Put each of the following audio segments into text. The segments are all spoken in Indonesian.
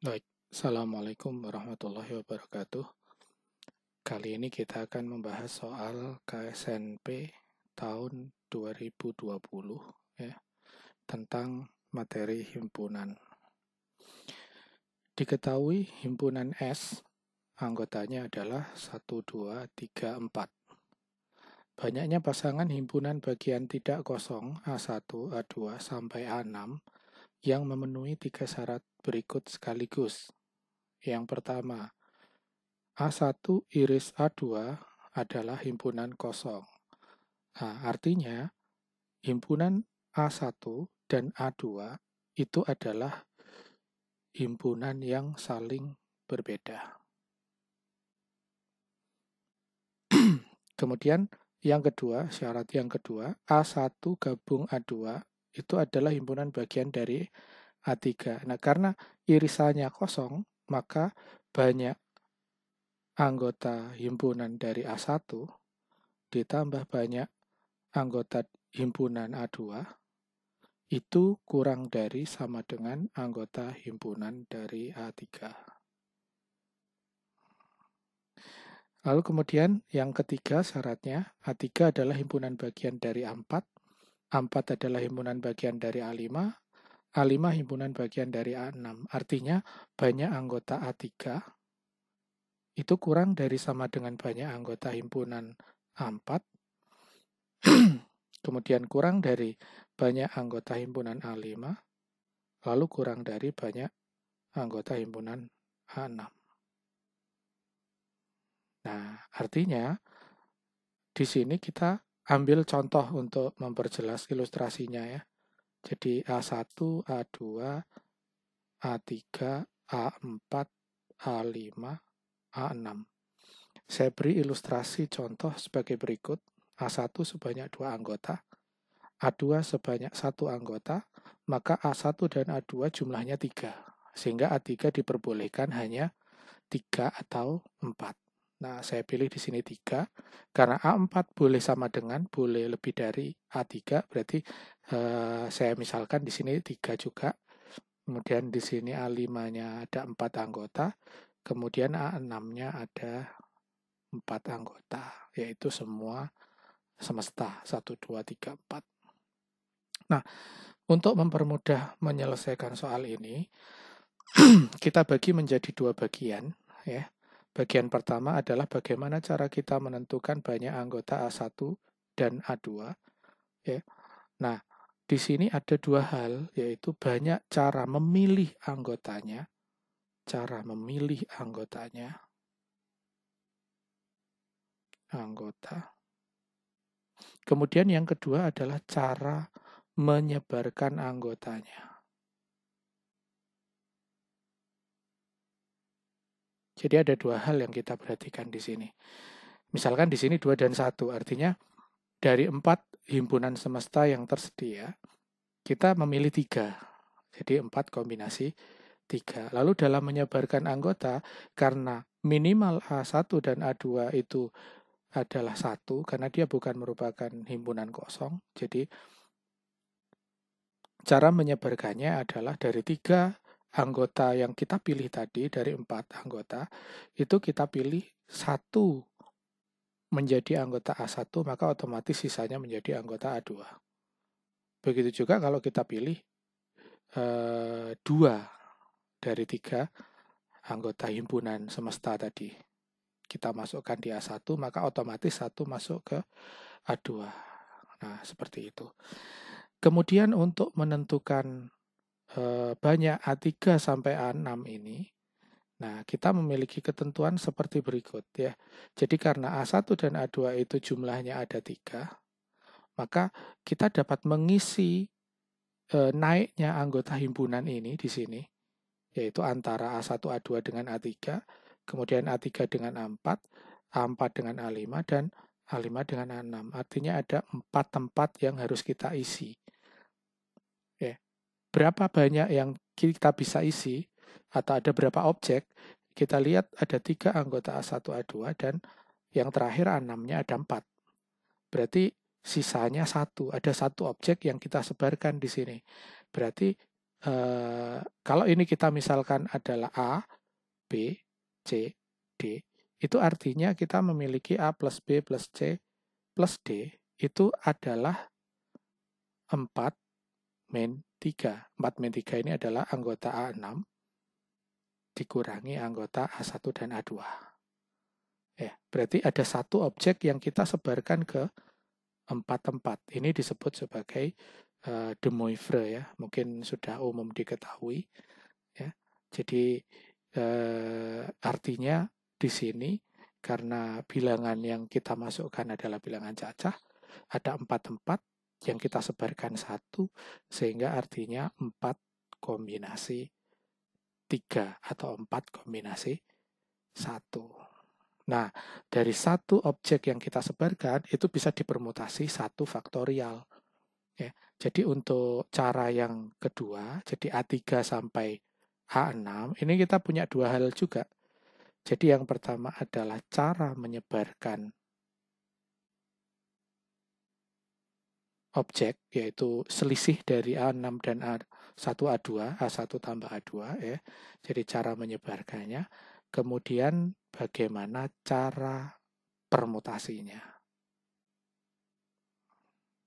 Baik, Assalamualaikum warahmatullahi wabarakatuh. Kali ini kita akan membahas soal KSNP tahun 2020 ya, tentang materi himpunan. Diketahui himpunan S anggotanya adalah 1, 2, 3, 4. Banyaknya pasangan himpunan bagian tidak kosong A1, A2, sampai A6 yang memenuhi 3 syarat berikut sekaligus. Yang pertama, A1 iris A2 adalah himpunan kosong. Nah, artinya himpunan A1 dan A2 itu adalah himpunan yang saling berbeda. Kemudian yang kedua, syarat yang kedua, A1 gabung A2 itu adalah himpunan bagian dari A3. Nah, karena irisannya kosong, maka banyak anggota himpunan dari A1 ditambah banyak anggota himpunan A2 itu kurang dari sama dengan anggota himpunan dari A3. Lalu kemudian yang ketiga syaratnya, A3 adalah himpunan bagian dari A4, A4 adalah himpunan bagian dari A5, A5 himpunan bagian dari A6. Artinya banyak anggota A3 itu kurang dari sama dengan banyak anggota himpunan A4, kemudian kurang dari banyak anggota himpunan A5, lalu kurang dari banyak anggota himpunan A6. Nah, artinya di sini kita ambil contoh untuk memperjelas ilustrasinya ya. Jadi A1, A2, A3, A4, A5, A6. Saya beri ilustrasi contoh sebagai berikut. A1 sebanyak 2 anggota, A2 sebanyak 1 anggota, maka A1 dan A2 jumlahnya 3. Sehingga A3 diperbolehkan hanya 3 atau 4. Nah, saya pilih di sini 3, karena A4 boleh sama dengan, boleh lebih dari A3, berarti saya misalkan di sini 3 juga. Kemudian di sini A5-nya ada 4 anggota, kemudian A6-nya ada 4 anggota, yaitu semua semesta, 1, 2, 3, 4. Nah, untuk mempermudah menyelesaikan soal ini, kita bagi menjadi 2 bagian, ya. Bagian pertama adalah bagaimana cara kita menentukan banyak anggota A1 dan A2, ya. Nah, di sini ada 2 hal, yaitu banyak cara memilih anggotanya, anggota. Kemudian yang kedua adalah cara menyebarkan anggotanya. Jadi ada 2 hal yang kita perhatikan di sini. Misalkan di sini 2 dan 1, artinya dari 4 himpunan semesta yang tersedia, kita memilih 3. Jadi 4 kombinasi 3. Lalu dalam menyebarkan anggota, karena minimal A1 dan A2 itu adalah 1, karena dia bukan merupakan himpunan kosong, jadi cara menyebarkannya adalah dari 3 anggota yang kita pilih tadi, dari 4 anggota, itu kita pilih 1 menjadi anggota A1, maka otomatis sisanya menjadi anggota A2. Begitu juga kalau kita pilih 2 dari 3 anggota himpunan semesta tadi. Kita masukkan di A1, maka otomatis 1 masuk ke A2. Nah, seperti itu. Kemudian untuk menentukan banyak A3 sampai A6 ini, nah kita memiliki ketentuan seperti berikut ya. Jadi karena A1 dan A2 itu jumlahnya ada 3, maka kita dapat mengisi naiknya anggota himpunan ini di sini, yaitu antara A1, A2 dengan A3, kemudian A3 dengan A4, A4 dengan A5, dan A5 dengan A6. Artinya ada 4 tempat yang harus kita isi. Ya. Berapa banyak yang kita bisa isi, atau ada berapa objek, kita lihat ada 3 anggota A1, A2, dan yang terakhir A6-nya ada 4. Berarti sisanya 1, ada 1 objek yang kita sebarkan di sini. Berarti Kalau ini kita misalkan adalah A, B, C, D, itu artinya kita memiliki A plus B plus C plus D itu adalah 4 min 3. 4 min 3 ini adalah anggota A6 dikurangi anggota A1 dan A2. Ya, berarti ada satu objek yang kita sebarkan ke 4 tempat. Ini disebut sebagai de Moivre ya. Mungkin sudah umum diketahui ya. Jadi artinya di sini karena bilangan yang kita masukkan adalah bilangan cacah, ada 4 tempat yang kita sebarkan 1, sehingga artinya 4 kombinasi 3 atau 4 kombinasi 1. Nah, dari satu objek yang kita sebarkan itu bisa dipermutasi 1 faktorial. Ya. Jadi untuk cara yang kedua, jadi A3 sampai A6, ini kita punya 2 hal juga. Jadi yang pertama adalah cara menyebarkan objek, yaitu selisih dari A6 dan A1 A2, A1 tambah A2 ya. Jadi cara menyebarkannya. Kemudian bagaimana cara permutasinya.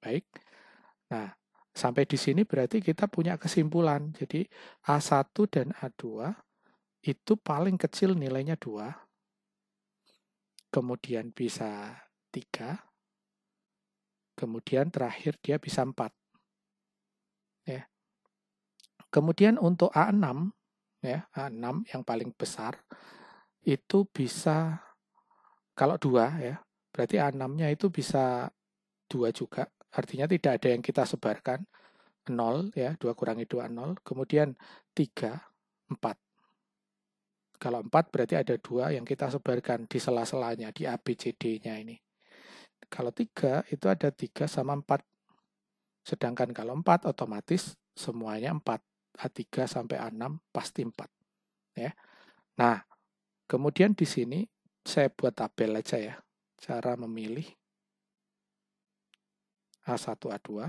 Baik. Nah, sampai di sini berarti kita punya kesimpulan. Jadi A1 dan A2 itu paling kecil nilainya 2. Kemudian bisa 3. Kemudian terakhir dia bisa 4. Ya. Kemudian untuk A6, ya, A6 yang paling besar, itu bisa, kalau 2 ya, berarti A6-nya itu bisa 2 juga. Artinya tidak ada yang kita sebarkan. 0 ya, 2 kurangi 2, 0. Kemudian 3, 4. Kalau 4 berarti ada 2 yang kita sebarkan di sela-selanya, di ABCD-nya ini. Kalau 3 itu ada 3 sama 4. Sedangkan kalau 4 otomatis semuanya 4. A3 sampai A6 pasti 4. Ya. Nah, kemudian di sini saya buat tabel aja ya. Cara memilih A1, A2.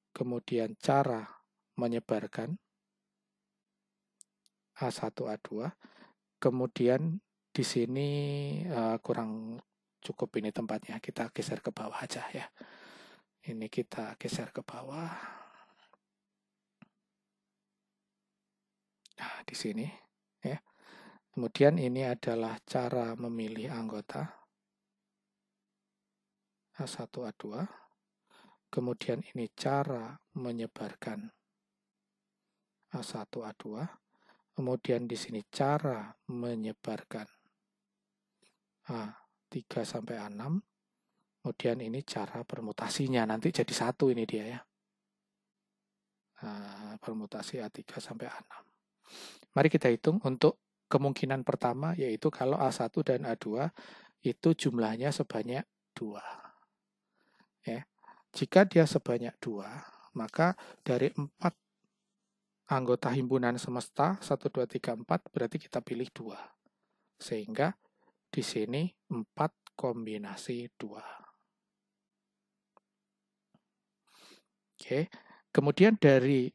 Kemudian cara menyebarkan A1, A2. Kemudian di sini kurang cukup ini tempatnya. Kita geser ke bawah aja ya. Ini kita geser ke bawah. Nah, di sini ya. Kemudian ini adalah cara memilih anggota A1, A2. Kemudian ini cara menyebarkan A1, A2. Kemudian di sini cara menyebarkan A3 sampai A6. Kemudian ini cara permutasinya. Nanti jadi 1 ini dia ya. Nah, permutasi A3 sampai A6. Mari kita hitung untuk kemungkinan pertama, yaitu kalau A1 dan A2 itu jumlahnya sebanyak 2. Ya. Jika dia sebanyak 2, maka dari 4 anggota himpunan semesta 1, 2, 3, 4 berarti kita pilih 2. Sehingga di sini 4 kombinasi 2. Oke. Kemudian dari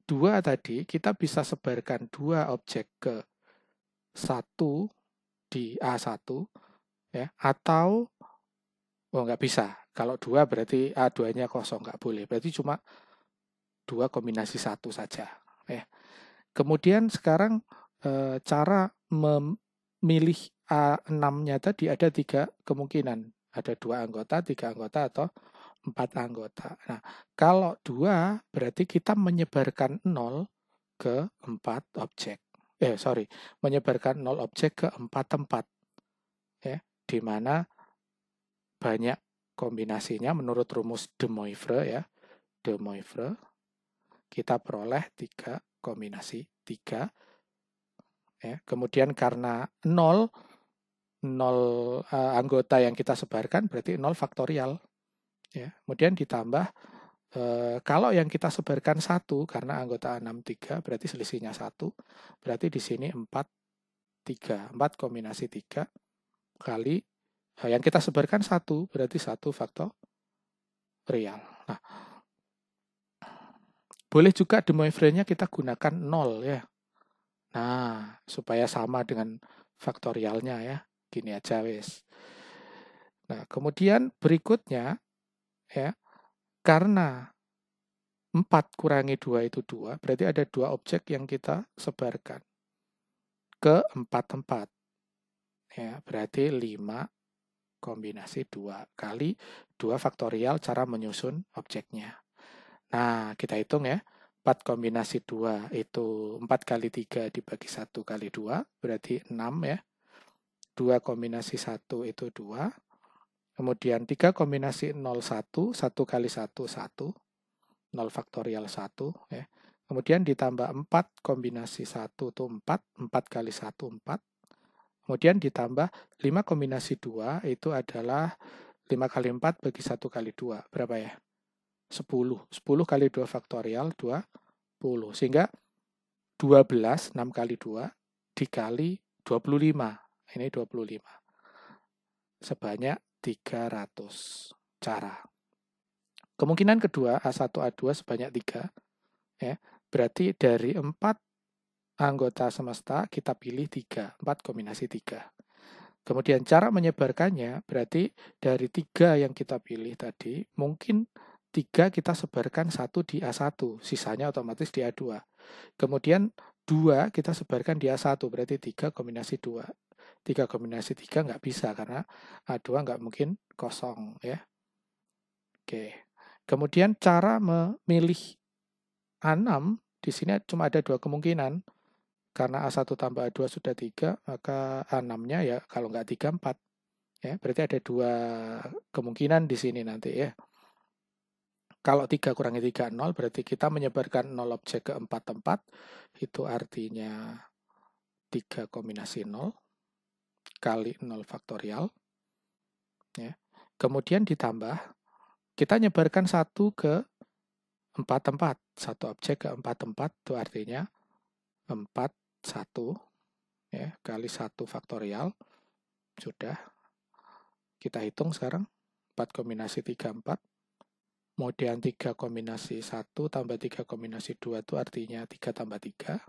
2 tadi kita bisa sebarkan 2 objek ke 1 di A1 ya, atau nggak bisa. Kalau 2 berarti A2-nya kosong, nggak boleh. Berarti cuma 2 kombinasi 1 saja ya. Kemudian sekarang cara memilih A6-nya tadi ada 3 kemungkinan. Ada 2 anggota, 3 anggota, atau 4 anggota. Nah, kalau 2 berarti kita menyebarkan 0 ke 4 objek. Menyebarkan 0 objek ke 4 tempat. Ya, di mana banyak kombinasinya menurut rumus de Moivre ya. De Moivre kita peroleh 3 kombinasi 3. Ya, kemudian karena 0 anggota yang kita sebarkan berarti 0 faktorial. Ya, kemudian ditambah kalau yang kita sebarkan 1 karena anggota 6 3 berarti selisihnya 1. Berarti di sini 4 3. 4 kombinasi 3 kali yang kita sebarkan 1 berarti 1 faktorial. Nah, boleh juga de Moivre-nya kita gunakan 0 ya. Nah, supaya sama dengan faktorialnya ya. Gini aja wis. Nah, kemudian berikutnya ya, karena 4 kurangi 2 itu 2, berarti ada 2 objek yang kita sebarkan ke 4 tempat. Ya, berarti 5 kombinasi 2 kali 2 faktorial cara menyusun objeknya. Nah, kita hitung ya. 4 kombinasi 2 itu 4 kali 3 dibagi 1 kali 2, berarti 6 ya. 2 kombinasi 1 itu 2. Kemudian 3 kombinasi 0, 1. 1 kali 1, 1. 0 faktorial 1 ya. Kemudian ditambah 4 kombinasi 1 itu 4. 4 kali 1, 4. Kemudian ditambah 5 kombinasi 2 itu adalah 5 kali 4 bagi 1 kali 2. Berapa ya? 10. 10 kali 2 faktorial 20. Sehingga 12, 6 kali 2 dikali 25. Ini 25. Sebanyak 300 cara. Kemungkinan kedua, A1, A2 sebanyak 3. Ya, berarti dari 4 anggota semesta kita pilih 3. 4 kombinasi 3. Kemudian cara menyebarkannya berarti dari 3 yang kita pilih tadi, mungkin 3 kita sebarkan 1 di A1, sisanya otomatis di A2. Kemudian 2 kita sebarkan di A1, berarti 3 kombinasi 2. 3 kombinasi 3 nggak bisa karena A2 nggak mungkin kosong ya. Oke. Kemudian cara memilih A6 di sini cuma ada 2 kemungkinan. Karena A1 tambah A2 sudah 3, maka A6-nya ya kalau nggak 3, 4. Ya, berarti ada 2 kemungkinan di sini nanti ya. Kalau 3 kurangi 3, 0, berarti kita menyebarkan 0 objek ke 4 tempat. Itu artinya 3 kombinasi 0 kali 0 faktorial. Ya. Kemudian ditambah, kita nyebarkan 1 ke 4 tempat. 1 objek ke 4 tempat, itu artinya 4, 1 ya, kali 1 faktorial. Sudah. Kita hitung sekarang. 4 kombinasi 3, 4. Kemudian 3 kombinasi 1 tambah 3 kombinasi 2 itu artinya 3 tambah 3.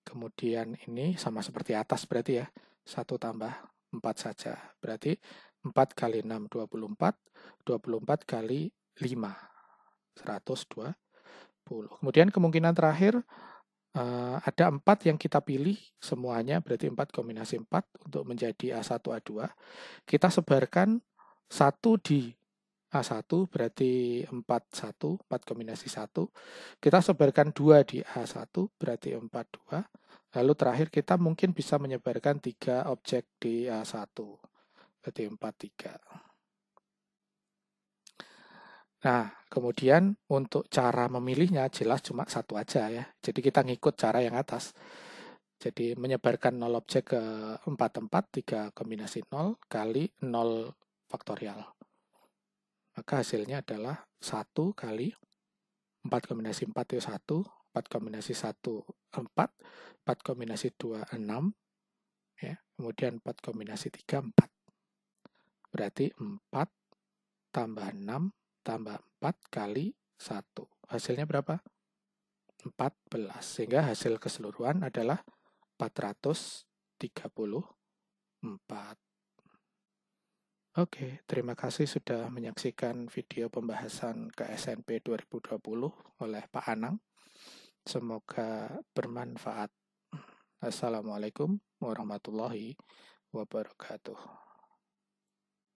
Kemudian ini sama seperti atas berarti ya. 1 tambah 4 saja. Berarti 4 kali 6, 24. 24 kali 5, 120. Kemudian kemungkinan terakhir ada 4 yang kita pilih semuanya, berarti 4 kombinasi 4 untuk menjadi A1, A2. Kita sebarkan 1 di A1 berarti 4, 1, 4 kombinasi 1. Kita sebarkan 2 di A1 berarti 4, 2. Lalu terakhir kita mungkin bisa menyebarkan 3 objek di A1 berarti 4, 3. Nah, kemudian untuk cara memilihnya jelas cuma satu aja ya. Jadi kita ngikut cara yang atas. Jadi menyebarkan 0 objek ke 4 tempat, 3 kombinasi 0 kali 0 faktorial. Maka hasilnya adalah 1 kali 4 kombinasi 4 itu 1, 4 kombinasi 1, 4, 4 kombinasi 2, 6, ya. Kemudian 4 kombinasi 3, 4. Berarti 4 tambah 6 tambah 4 kali 1. Hasilnya berapa? 14. Sehingga hasil keseluruhan adalah 434. Oke, terima kasih sudah menyaksikan video pembahasan KSNP 2020 oleh Pak Anang. Semoga bermanfaat. Assalamualaikum warahmatullahi wabarakatuh.